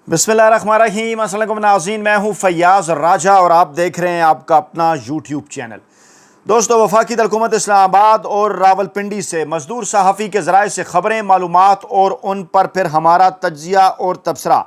بسم اللہ الرحمن الرحیم۔ السلام علیکم ناظرین، میں ہوں فیاض راجہ اور آپ دیکھ رہے ہیں آپ کا اپنا یوٹیوب چینل۔ دوستو، وفاقی حکومت اسلام آباد اور راولپنڈی سے مزدور صحافی کے ذرائع سے خبریں، معلومات اور ان پر پھر ہمارا تجزیہ اور تبصرہ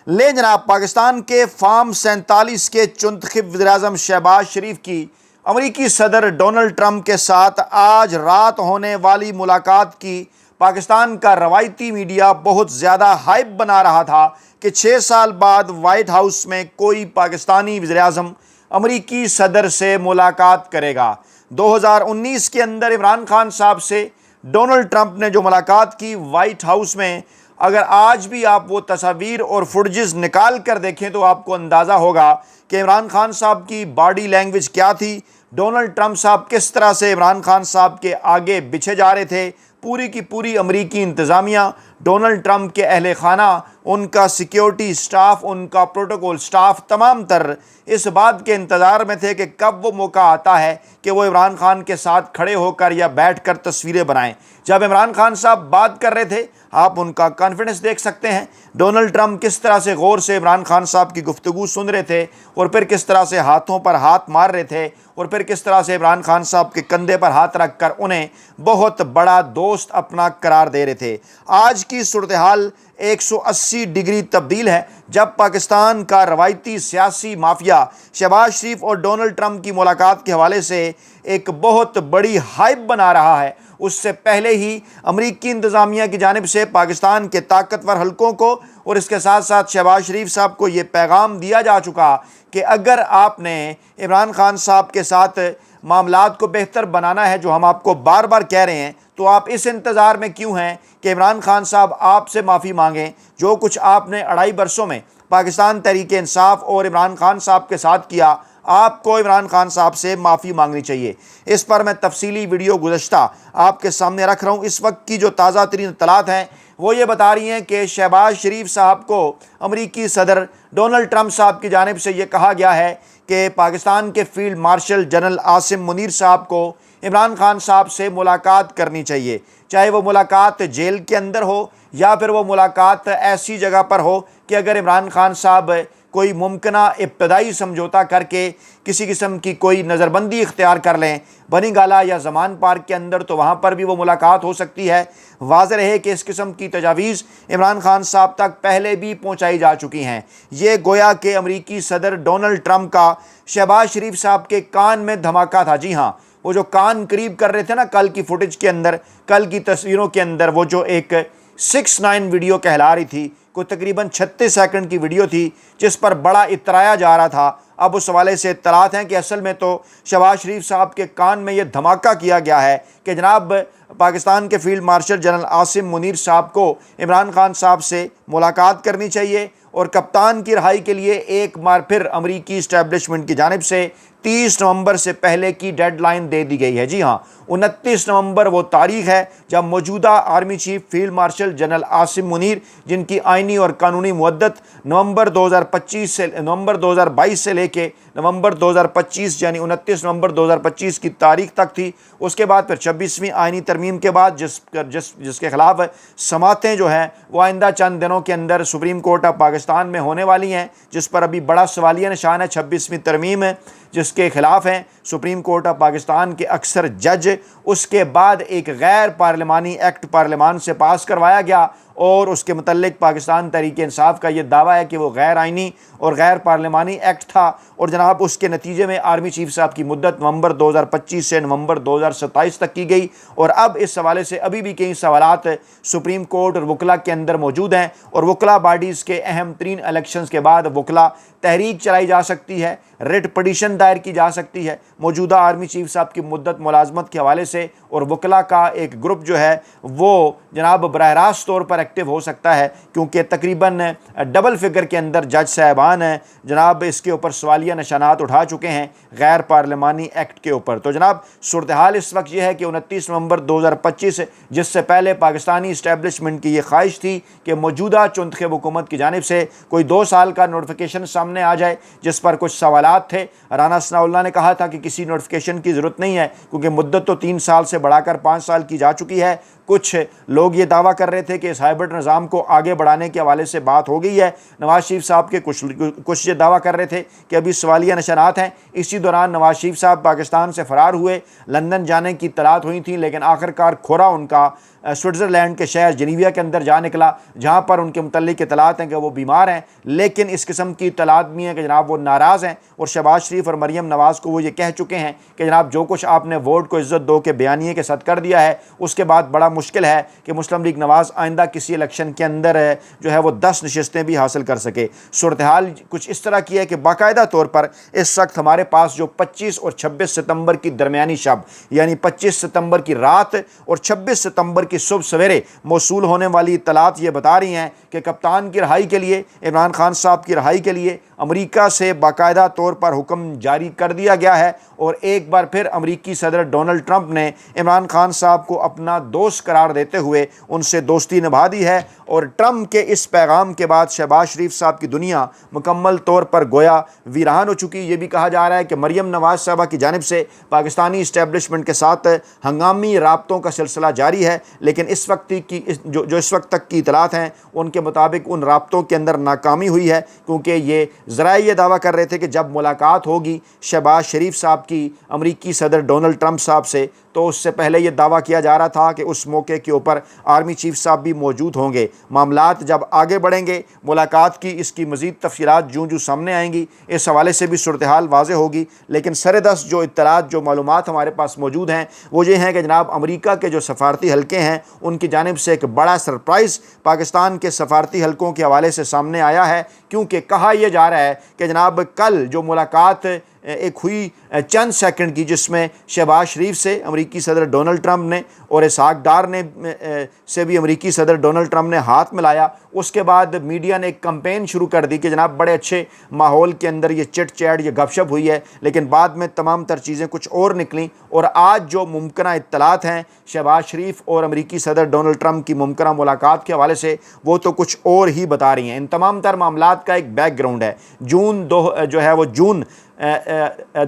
لیں جناب۔ پاکستان کے فارم 47 کے منتخب وزیراعظم شہباز شریف کی امریکی صدر ڈونلڈ ٹرمپ کے ساتھ آج رات ہونے والی ملاقات کی پاکستان کا روایتی میڈیا بہت زیادہ ہائپ بنا رہا تھا کہ 6 سال بعد وائٹ ہاؤس میں کوئی پاکستانی وزیراعظم امریکی صدر سے ملاقات کرے گا۔ 2019 کے اندر عمران خان صاحب سے ڈونلڈ ٹرمپ نے جو ملاقات کی وائٹ ہاؤس میں، اگر آج بھی آپ وہ تصاویر اور فوٹیجز نکال کر دیکھیں تو آپ کو اندازہ ہوگا کہ عمران خان صاحب کی باڈی لینگویج کیا تھی، ڈونلڈ ٹرمپ صاحب کس طرح سے عمران خان صاحب کے آگے بچھے جا رہے تھے۔ پوری کی پوری امریکی انتظامیہ، ڈونلڈ ٹرمپ کے اہل خانہ، ان کا سیکیورٹی سٹاف، ان کا پروٹوکول سٹاف، تمام تر اس بات کے انتظار میں تھے کہ کب وہ موقع آتا ہے کہ وہ عمران خان کے ساتھ کھڑے ہو کر یا بیٹھ کر تصویریں بنائیں۔ جب عمران خان صاحب بات کر رہے تھے، آپ ان کا کانفیڈنس دیکھ سکتے ہیں، ڈونلڈ ٹرمپ کس طرح سے غور سے عمران خان صاحب کی گفتگو سن رہے تھے اور پھر کس طرح سے ہاتھوں پر ہاتھ مار رہے تھے اور پھر کس طرح سے عمران خان صاحب کے کندھے پر ہاتھ رکھ کر انہیں بہت بڑا دوست اپنا قرار دے رہے تھے۔ آج کی صورتحال 180 ڈگری تبدیل ہے جب پاکستان کا روایتی سیاسی مافیا شہباز شریف اور ڈونلڈ ٹرمپ کی ملاقات کے حوالے سے ایک بہت بڑی ہائپ بنا رہا ہے۔ اس سے پہلے ہی امریکی انتظامیہ کی جانب سے پاکستان کے طاقتور حلقوں کو اور اس کے ساتھ ساتھ شہباز شریف صاحب کو یہ پیغام دیا جا چکا کہ اگر آپ نے عمران خان صاحب کے ساتھ معاملات کو بہتر بنانا ہے، جو ہم آپ کو بار بار کہہ رہے ہیں، تو آپ اس انتظار میں کیوں ہیں کہ عمران خان صاحب آپ سے معافی مانگیں۔ جو کچھ آپ نے 2.5 برسوں میں پاکستان تحریک انصاف اور عمران خان صاحب کے ساتھ کیا، آپ کو عمران خان صاحب سے معافی مانگنی چاہیے۔ اس پر میں تفصیلی ویڈیو گزشتہ آپ کے سامنے رکھ رہا ہوں۔ اس وقت کی جو تازہ ترین اطلاعات ہیں وہ یہ بتا رہی ہیں کہ شہباز شریف صاحب کو امریکی صدر ڈونلڈ ٹرمپ صاحب کی جانب سے یہ کہا گیا ہے کہ پاکستان کے field marshal general Asim Munir صاحب کو عمران خان صاحب سے ملاقات کرنی چاہیے، چاہے وہ ملاقات جیل کے اندر ہو یا پھر وہ ملاقات ایسی جگہ پر ہو کہ اگر عمران خان صاحب کوئی ممکنہ ابتدائی سمجھوتا کر کے کسی قسم کی کوئی نظر بندی اختیار کر لیں بنی گالہ یا زمان پارک کے اندر، تو وہاں پر بھی وہ ملاقات ہو سکتی ہے۔ واضح رہے کہ اس قسم کی تجاویز عمران خان صاحب تک پہلے بھی پہنچائی جا چکی ہیں۔ یہ گویا کہ امریکی صدر ڈونلڈ ٹرمپ کا شہباز شریف صاحب کے کان میں دھماکہ تھا۔ جی ہاں، وہ جو کان قریب کر رہے تھے نا، کل کی فوٹیج کے اندر، کل کی تصویروں کے اندر، وہ جو ایک 6-9 ویڈیو کہلا رہی تھی، کوئی تقریباً 36 سیکنڈ کی ویڈیو تھی جس پر بڑا اترایا جا رہا تھا۔ اب اس حوالے سے اطلاعات ہیں کہ اصل میں تو شہباز شریف صاحب کے کان میں یہ دھماکہ کیا گیا ہے کہ جناب پاکستان کے field marshal general Asim Munir صاحب کو عمران خان صاحب سے ملاقات کرنی چاہیے اور کپتان کی رہائی کے لیے ایک بار پھر امریکی اسٹیبلشمنٹ کی جانب سے 30 نومبر سے پہلے کی ڈیڈ لائن دے دی گئی ہے۔ جی ہاں، 29 نومبر وہ تاریخ ہے جب موجودہ army chief field marshal general Asim Munir, جن کی آئینی اور قانونی مدت نومبر 2022 سے لے کے نومبر 2025 یعنی 29 نومبر 2025 کی تاریخ تک تھی، اس کے بعد پھر 26ویں آئینی ترمیم کے بعد جس کے خلاف سماعتیں جو ہیں وہ آئندہ چند دنوں کے اندر سپریم کورٹ آف پاکستان میں ہونے والی ہیں، جس پر ابھی بڑا سوالیہ نشان ہے۔ 26ویں ترمیم ہے جس کے خلاف ہیں سپریم کورٹ آف پاکستان کے اکثر جج۔ اس کے بعد ایک غیر پارلیمانی ایکٹ پارلیمان سے پاس کروایا گیا اور اس کے متعلق پاکستان تحریک انصاف کا یہ دعویٰ ہے کہ وہ غیر آئینی اور غیر پارلیمانی ایکٹ تھا، اور جناب اس کے نتیجے میں آرمی چیف صاحب کی مدت نومبر 2025 سے نومبر 2027 تک کی گئی۔ اور اب اس حوالے سے ابھی بھی کئی سوالات سپریم کورٹ اور وکلا کے اندر موجود ہیں، اور وکلا باڈیز کے اہم ترین الیکشنز کے بعد وکلا تحریک چلائی جا سکتی ہے، ریٹ پٹیشن دائر کی جا سکتی ہے موجودہ آرمی چیف صاحب کی مدت ملازمت کے حوالے سے، اور وکلا کا ایک گروپ جو ہے وہ جناب براہ راست طور پر ایکٹیو ہو سکتا ہے، کیونکہ تقریباً ڈبل فگر کے اندر جج صاحبان ہیں جناب اس کے اوپر سوالیہ نشانات اٹھا چکے ہیں غیر پارلیمانی ایکٹ کے اوپر۔ تو جناب صورتحال اس وقت یہ ہے کہ 29 نومبر 2025، جس سے پہلے پاکستانی اسٹیبلشمنٹ کی یہ خواہش تھی کہ موجودہ منتخب حکومت کی جانب سے کوئی 2 سال کا نوٹیفیکیشن سامنے آ جائے، جس پر کچھ سوالات تھے۔ رانا رانا ثناء اللہ نے کہا تھا کہ کسی نوٹیفیکیشن کی ضرورت نہیں ہے کیونکہ مدت تو 3 سال سے بڑھا کر 5 سال کی جا چکی ہے۔ کچھ لوگ یہ دعویٰ کر رہے تھے کہ اس ہائبرڈ نظام کو آگے بڑھانے کے حوالے سے بات ہو گئی ہے۔ نواز شریف صاحب کے کچھ یہ دعویٰ کر رہے تھے کہ ابھی سوالیہ نشانات ہیں۔ اسی دوران نواز شریف صاحب پاکستان سے فرار ہوئے، لندن جانے کی اطلاعات ہوئی تھیں، لیکن آخرکار کھورا ان کا سوئٹزرلینڈ کے شہر جنیویا کے اندر جا نکلا، جہاں پر ان کے متعلق اطلاعات ہیں کہ وہ بیمار ہیں، لیکن اس قسم کی اطلاعات بھی ہیں کہ جناب وہ ناراض ہیں، اور شہباز شریف اور مریم نواز کو وہ یہ کہہ چکے ہیں کہ جناب جو کچھ آپ نے ووٹ کو عزت دو کے بیانیے کے ساتھ کر دیا ہے، اس کے بعد بڑا مشکل ہے کہ مسلم لیگ نواز آئندہ کسی الیکشن کے اندر جو ہے وہ 10 نشستیں بھی حاصل کر سکے۔ صورتحال کچھ اس طرح کی ہے کہ باقاعدہ طور پر اس وقت ہمارے پاس جو 25 اور 26 ستمبر کی درمیانی شب، یعنی 25 ستمبر کی رات اور 26 ستمبر کی صبح سویرے موصول ہونے والی اطلاعات یہ بتا رہی ہیں کہ کپتان کی رہائی کے لیے، عمران خان صاحب کی رہائی کے لیے امریکہ سے باقاعدہ طور پر حکم جاری کر دیا گیا ہے، اور ایک بار پھر امریکی صدر ڈونلڈ ٹرمپ نے عمران خان صاحب کو اپنا دوست قرار دیتے ہوئے ان سے دوستی نبھا دی ہے۔ اور ٹرمپ کے اس پیغام کے بعد شہباز شریف صاحب کی دنیا مکمل طور پر گویا ویران ہو چکی۔ یہ بھی کہا جا رہا ہے کہ مریم نواز صاحبہ کی جانب سے پاکستانی اسٹیبلشمنٹ کے ساتھ ہنگامی رابطوں کا سلسلہ جاری ہے، لیکن اس وقت تک کی اطلاعات ہیں ان کے مطابق ان رابطوں کے اندر ناکامی ہوئی ہے، کیونکہ یہ ذرائع یہ دعویٰ کر رہے تھے کہ جب ملاقات ہوگی شہباز شریف صاحب کی امریکی صدر ڈونلڈ ٹرمپ صاحب سے، تو اس سے پہلے یہ دعویٰ کیا جا رہا تھا کہ اس موقع کے اوپر آرمی چیف صاحب بھی موجود ہوں گے۔ معاملات جب آگے بڑھیں گے، ملاقات کی اس کی مزید تفصیلات جو سامنے آئیں گی، اس حوالے سے بھی صورتحال واضح ہوگی، لیکن سردست جو اطلاعات جو معلومات ہمارے پاس موجود ہیں وہ یہ ہیں کہ جناب امریکہ کے جو سفارتی حلقے ہیں ان کی جانب سے ایک بڑا سرپرائز پاکستان کے سفارتی حلقوں کے حوالے سے سامنے آیا ہے، کیونکہ کہا یہ جا رہا ہے کہ جناب کل جو ملاقات ایک ہوئی چند سیکنڈ کی، جس میں شہباز شریف سے امریکی صدر ڈونلڈ ٹرمپ نے اور اسحاق ڈار نے سے بھی امریکی صدر ڈونلڈ ٹرمپ نے ہاتھ ملایا، اس کے بعد میڈیا نے ایک کمپین شروع کر دی کہ جناب بڑے اچھے ماحول کے اندر یہ چٹ چیٹ یہ گپ شپ ہوئی ہے، لیکن بعد میں تمام تر چیزیں کچھ اور نکلیں، اور آج جو ممکنہ اطلاعات ہیں شہباز شریف اور امریکی صدر ڈونلڈ ٹرمپ کی ممکنہ ملاقات کے حوالے سے وہ تو کچھ اور ہی بتا رہی ہیں۔ ان تمام تر معاملات کا ایک بیک گراؤنڈ ہے۔ جون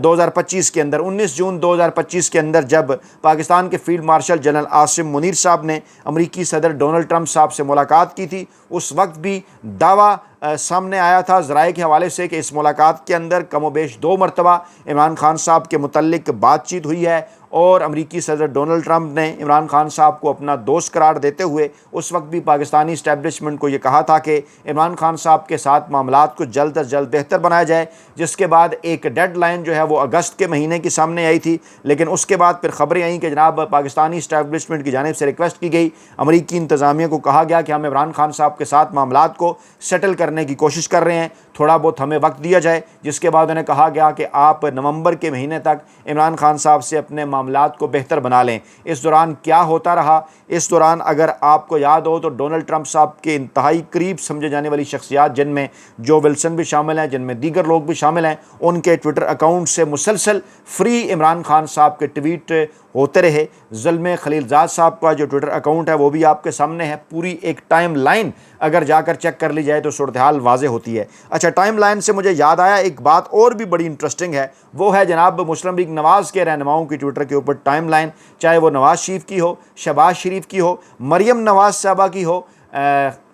2025 کے اندر 19 جون 2025 کے اندر جب پاکستان کے field marshal general Asim Munir صاحب نے امریکی صدر ڈونلڈ ٹرمپ صاحب سے ملاقات کی تھی، اس وقت بھی دعویٰ سامنے آیا تھا ذرائع کے حوالے سے کہ اس ملاقات کے اندر کم و بیش 2 مرتبہ عمران خان صاحب کے متعلق بات چیت ہوئی ہے، اور امریکی صدر ڈونلڈ ٹرمپ نے عمران خان صاحب کو اپنا دوست قرار دیتے ہوئے اس وقت بھی پاکستانی اسٹیبلشمنٹ کو یہ کہا تھا کہ عمران خان صاحب کے ساتھ معاملات کو جلد از جلد بہتر بنایا جائے، جس کے بعد ایک ڈیڈ لائن جو ہے وہ اگست کے مہینے کی سامنے آئی تھی، لیکن اس کے بعد پھر خبریں آئیں کہ جناب پاکستانی اسٹیبلشمنٹ کی جانب سے ریکویسٹ کی گئی، امریکی انتظامیہ کو کہا گیا کہ ہم عمران خان صاحب کے ساتھ معاملات کو سیٹل کرنے کی کوشش کر رہے ہیں، تھوڑا بہت ہمیں وقت دیا جائے، جس کے بعد انہیں کہا گیا کہ آپ نومبر کے مہینے تک عمران خان صاحب سے اپنے معاملات کو بہتر بنا لیں۔ اس دوران کیا ہوتا رہا؟ اس دوران اگر آپ کو یاد ہو تو ڈونلڈ ٹرمپ صاحب کے انتہائی قریب سمجھے جانے والی شخصیات، جن میں جو ولسن بھی شامل ہیں، جن میں دیگر لوگ بھی شامل ہیں، ان کے ٹویٹر اکاؤنٹ سے مسلسل فری عمران خان صاحب کے ٹویٹ ہوتے رہے۔ زلمے خلیل زاد صاحب کا جو ٹویٹر اکاؤنٹ ہے وہ بھی آپ کے سامنے ہے، پوری ایک ٹائم لائن اگر جا کر چیک کر لی جائے تو صورتحال واضح ہوتی ہے۔ اچھا، ٹائم لائن سے مجھے یاد آیا ایک بات اور بھی بڑی انٹرسٹنگ ہے، وہ ہے جناب مسلم لیگ نواز کے رہنماؤں کی ٹویٹر کے اوپر ٹائم لائن، چاہے وہ نواز شریف کی ہو، شہباز شریف کی ہو، مریم نواز صاحبہ کی ہو،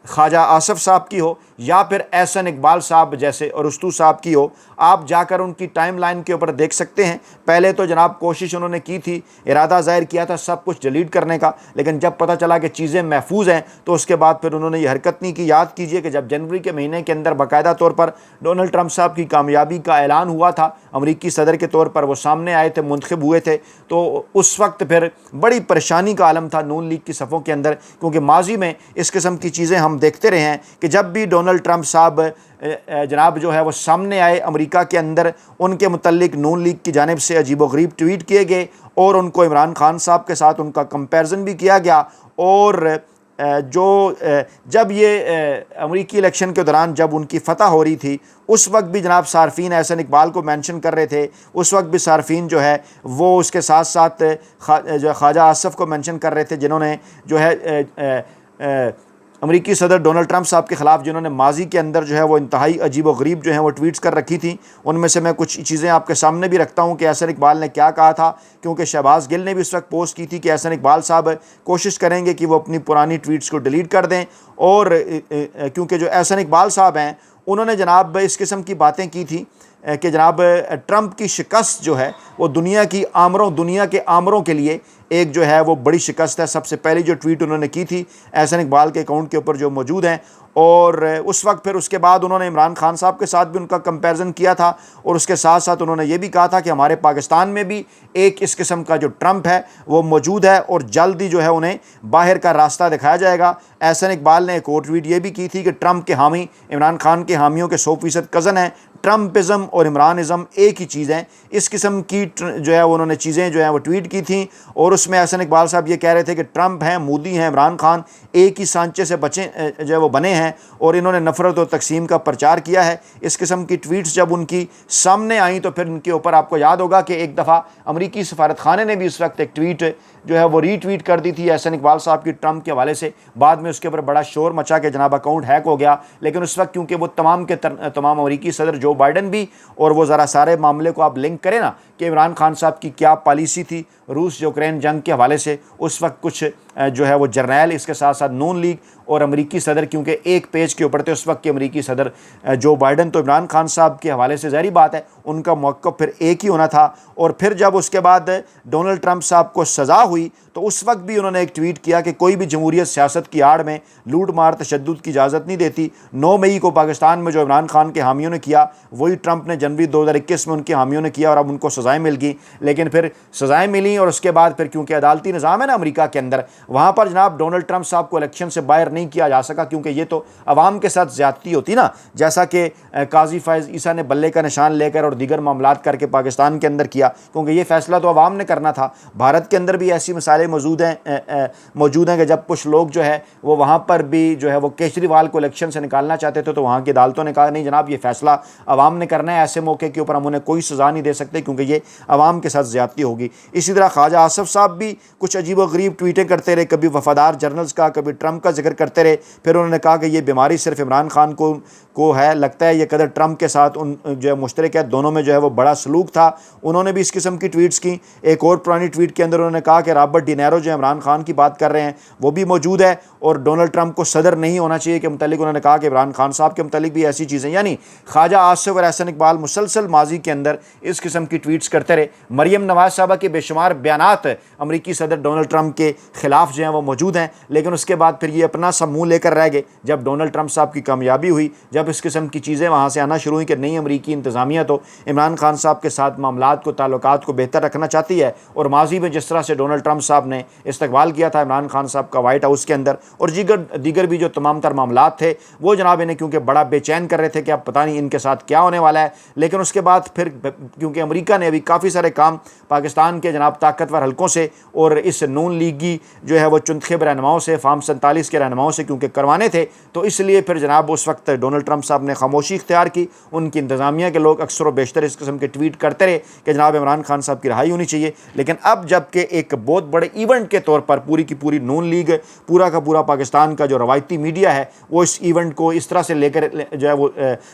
خواجہ آصف صاحب کی ہو، یا پھر احسن اقبال صاحب جیسے ارسطو صاحب کی ہو، آپ جا کر ان کی ٹائم لائن کے اوپر دیکھ سکتے ہیں۔ پہلے تو جناب کوشش انہوں نے کی تھی، ارادہ ظاہر کیا تھا سب کچھ ڈیلیٹ کرنے کا، لیکن جب پتہ چلا کہ چیزیں محفوظ ہیں تو اس کے بعد پھر انہوں نے یہ حرکت نہیں کی۔ یاد کیجئے کہ جب جنوری کے مہینے کے اندر باقاعدہ طور پر ڈونلڈ ٹرمپ صاحب کی کامیابی کا اعلان ہوا تھا، امریکی صدر کے طور پر وہ سامنے آئے تھے، منتخب ہوئے تھے، تو اس وقت پھر بڑی پریشانی کا عالم تھا نون لیگ کی صفوں کے اندر، کیونکہ ماضی میں اس قسم کی چیزیں ہم دیکھتے رہے ہیں کہ جب بھی ڈونلڈ ٹرمپ صاحب جناب جو ہے وہ سامنے آئے امریکہ کے اندر، ان کے متعلق نون لیگ کی جانب سے عجیب و غریب ٹویٹ کیے گئے، اور ان کو عمران خان صاحب کے ساتھ ان کا کمپیرزن بھی کیا گیا، اور جب یہ امریکی الیکشن کے دوران جب ان کی فتح ہو رہی تھی، اس وقت بھی جناب صارفین احسن اقبال کو مینشن کر رہے تھے، اس وقت بھی صارفین جو ہے وہ اس کے ساتھ ساتھ جو خواجہ آصف کو مینشن کر رہے تھے، جنہوں نے جو ہے امریکی صدر ڈونلڈ ٹرمپ صاحب کے خلاف جنہوں نے ماضی کے اندر جو ہے وہ انتہائی عجیب و غریب جو ہیں وہ ٹویٹس کر رکھی تھیں، ان میں سے میں کچھ چیزیں آپ کے سامنے بھی رکھتا ہوں کہ احسن اقبال نے کیا کہا تھا، کیونکہ شہباز گل نے بھی اس وقت پوسٹ کی تھی کہ احسن اقبال صاحب کوشش کریں گے کہ وہ اپنی پرانی ٹویٹس کو ڈیلیٹ کر دیں، اور کیونکہ جو احسن اقبال صاحب ہیں انہوں نے جناب اس قسم کی باتیں کی تھیں کہ جناب ٹرمپ کی شکست جو ہے وہ دنیا کے آمروں کے لیے ایک جو ہے وہ بڑی شکست ہے۔ سب سے پہلی جو ٹویٹ انہوں نے کی تھی احسن اقبال کے اکاؤنٹ کے اوپر جو موجود ہیں، اور اس وقت پھر اس کے بعد انہوں نے عمران خان صاحب کے ساتھ بھی ان کا کمپیریزن کیا تھا، اور اس کے ساتھ ساتھ انہوں نے یہ بھی کہا تھا کہ ہمارے پاکستان میں بھی ایک اس قسم کا جو ٹرمپ ہے وہ موجود ہے، اور جلد ہی جو ہے انہیں باہر کا راستہ دکھایا جائے گا۔ احسن اقبال نے ایک اور ٹویٹ یہ بھی کی تھی کہ ٹرمپ کے حامی عمران خان کے حامیوں کے 100% کزن ہیں، ٹرمپزم اور عمرانزم ایک ہی چیز ہیں۔ اس قسم کی جو ہے انہوں نے چیزیں جو ہیں وہ ٹویٹ کی تھیں، اور اس میں احسن اقبال صاحب یہ کہہ رہے تھے کہ ٹرمپ ہیں، مودی ہیں، عمران خان ایک ہی سانچے سے جو ہے وہ بنے ہیں، اور انہوں نے نفرت و تقسیم کا پرچار کیا ہے۔ اس قسم کی ٹویٹس جب ان کی سامنے آئیں تو پھر ان کے اوپر آپ کو یاد ہوگا کہ ایک دفعہ امریکی سفارت خانے نے بھی اس وقت ایک ٹویٹ جو ہے وہ ری ٹویٹ کر دی تھی احسن اقبال صاحب کی ٹرمپ کے حوالے سے۔ بعد میں اس کے اوپر بڑا شور مچا کہ جناب اکاؤنٹ ہیک ہو گیا، لیکن اس وقت کیونکہ وہ تمام کے تمام امریکی صدر جو بائیڈن بھی، اور وہ ذرا سارے معاملے کو آپ لنک کریں نا کہ عمران خان صاحب کی کیا پالیسی تھی روس یوکرین جنگ کے حوالے سے، اس وقت کچھ جو ہے وہ جرنیل، اس کے ساتھ ساتھ نون لیگ اور امریکی صدر کیونکہ ایک پیج کے اوپر تھے اس وقت کے امریکی صدر جو بائیڈن، تو عمران خان صاحب کے حوالے سے ظاہری بات ہے ان کا موقف پھر ایک ہی ہونا تھا۔ اور پھر جب اس کے بعد ڈونلڈ ٹرمپ صاحب کو سزا ہوئی تو اس وقت بھی انہوں نے ایک ٹویٹ کیا کہ کوئی بھی جمہوریت سیاست کی آڑ میں لوٹ مار تشدد کی اجازت نہیں دیتی۔ 9 مئی کو پاکستان میں جو عمران خان کے حامیوں نے کیا وہی ٹرمپ نے جنوری 2021 میں ان کے حامیوں نے کیا، اور اب ان کو سزائیں مل گئیں، لیکن پھر سزائیں ملیں اور اس کے بعد پھر کیونکہ عدالتی نظام ہے نا امریکہ کے اندر، وہاں پر جناب ڈونلڈ ٹرمپ صاحب کو الیکشن سے باہر نہیں کیا جا سکا، کیونکہ یہ تو عوام کے ساتھ زیادتی ہوتی نا، جیسا کہ قاضی فائز عیسیٰ نے بلے کا نشان لے کر اور دیگر معاملات کر کے پاکستان کے اندر کیا، کیونکہ یہ فیصلہ تو عوام نے کرنا تھا۔ بھارت کے اندر بھی ایسی مثالیں موجود ہیں کہ جب کچھ لوگ جو ہے وہ وہاں پر بھی جو ہے وہ کیجریوال کو الیکشن سے نکالنا چاہتے تھے تو وہاں کی عدالتوں نے کہا نہیں جناب یہ فیصلہ عوام نے کرنا ہے، ایسے موقع کے اوپر ہم انہیں کوئی سزا نہیں دے سکتے کیونکہ یہ عوام کے ساتھ زیادتی ہوگی۔ اسی طرح خواجہ آصف صاحب بھی کچھ عجیب و غریب ٹویٹیں کرتے رہے، کبھی وفادار جرنلز کا، کبھی ٹرمپ کا ذکر کرتے رہے، پھر انہوں نے کہا کہ یہ بیماری صرف عمران خان کو ہے، لگتا ہے یہ قدر ٹرمپ کے ساتھ ان جو ہے مشترک ہے، دونوں میں جو ہے وہ بڑا سلوک تھا۔ انہوں نے بھی اس قسم کی ٹویٹس کی۔ ایک اور پرانی ٹویٹ کے اندر انہوں نے کہا کہ رابرٹ ڈی نیرو جو عمران خان کی بات کر رہے ہیں وہ بھی موجود ہے، اور ڈونلڈ ٹرمپ کو صدر نہیں ہونا چاہیے کے متعلق انہوں نے کہا کہ عمران خان صاحب کے متعلق بھی ایسی چیزیں، یعنی خواجہ آصف اور احسن اقبال مسلسل ماضی کے اندر اس قسم کی ٹویٹس کرتے رہے۔ مریم نواز صاحبہ کے بے شمار بیانات امریکی صدر ڈونلڈ ٹرمپ کے خلاف جو ہیں وہ موجود ہیں، لیکن اس کے بعد پھر یہ اپنا سا منہ لے کر رہ گئے جب ڈونلڈ ٹرمپ صاحب کی کامیابی ہوئی، جب اس قسم کی چیزیں وہاں سے آنا شروع ہوئی کہ نئی امریکی انتظامیہ تو عمران خان صاحب کے ساتھ معاملات کو، تعلقات کو بہتر رکھنا چاہتی ہے، اور ماضی میں جس طرح سے ڈونلڈ ٹرمپ صاحب نے استقبال کیا تھا عمران خان صاحب کا وائٹ ہاؤس کے اندر، اور دیگر بھی جو تمام تر معاملات تھے وہ جناب انہیں کیونکہ بڑا بے چین کر رہے تھے کہ اب پتہ نہیں ان کے ساتھ کیا ہونے والا ہے، لیکن اس کے بعد پھر کیونکہ امریکہ نے ابھی کافی سارے کام پاکستان کے جناب طاقتور حلقوں سے اور اس نون لیگی جو ہے وہ چنتخب رہنماؤں سے، فارم 47 کے رہنماؤں سے کیونکہ کروانے تھے، تو اس لیے پھر جناب اس وقت ڈونلڈ ٹرمپ صاحب نے خاموشی اختیار کی۔ ان کی انتظامیہ کے لوگ اکثر و بیشتر اس قسم کے ٹویٹ کرتے رہے کہ جناب عمران خان صاحب کی رہائی ہونی چاہیے، لیکن اب جب کہ ایک بہت بڑے ایونٹ کے طور پر پوری کی پوری نون لیگ، پورا کا پورا پاکستان کا جو روایتی میڈیا ہے وہ اس ایونٹ کو اس طرح سے لے کر جو ہے وہ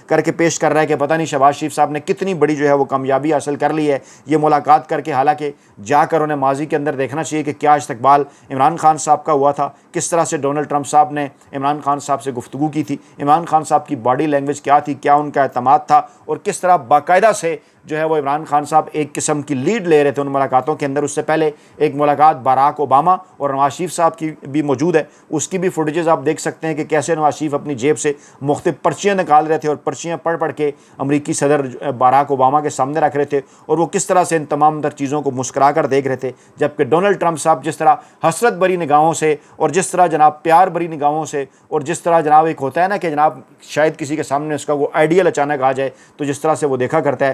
کر کے پیش کر رہا ہے کہ پتہ نہیں شہباز شریف صاحب نے کتنی بڑی جو ہے وہ کامیابی حاصل کر لی ہے یہ ملاقات کر کے، حالانکہ جا کر انہیں ماضی کے اندر دیکھنا چاہیے کہ کیا استقبال عمران خان صاحب کا ہوا تھا، کس طرح سے ڈونلڈ ٹرمپ صاحب نے عمران خان صاحب سے گفتگو کی تھی، عمران خان صاحب کی باڈی لینگویج کیا تھی، کیا ان کا اعتماد تھا، اور کس طرح باقاعدہ سے جو ہے وہ عمران خان صاحب ایک قسم کی لیڈ لے رہے تھے ان ملاقاتوں کے اندر۔ اس سے پہلے ایک ملاقات باراک اوباما اور نواز شریف صاحب کی بھی موجود ہے، اس کی بھی فوٹیجز آپ دیکھ سکتے ہیں کہ کیسے نواز شریف اپنی جیب سے مختلف پرچیاں نکال رہے تھے اور پرچیاں پڑھ کے امریکی صدر باراک اوباما کے سامنے رکھ رہے تھے، اور وہ کس طرح سے ان تمام تر چیزوں کو مسکرا کر دیکھ رہے تھے، جبکہ ڈونلڈ ٹرمپ صاحب جس طرح حسرت بری نگاہوں سے اور جس طرح جناب پیار بری نگاہوں سے اور جس طرح جناب ایک ہوتا ہے نا کہ جناب شاید کسی کے سامنے اس کا وہ آئیڈیل اچانک آ جائے تو جس طرح سے وہ دیکھا کرتا ہے،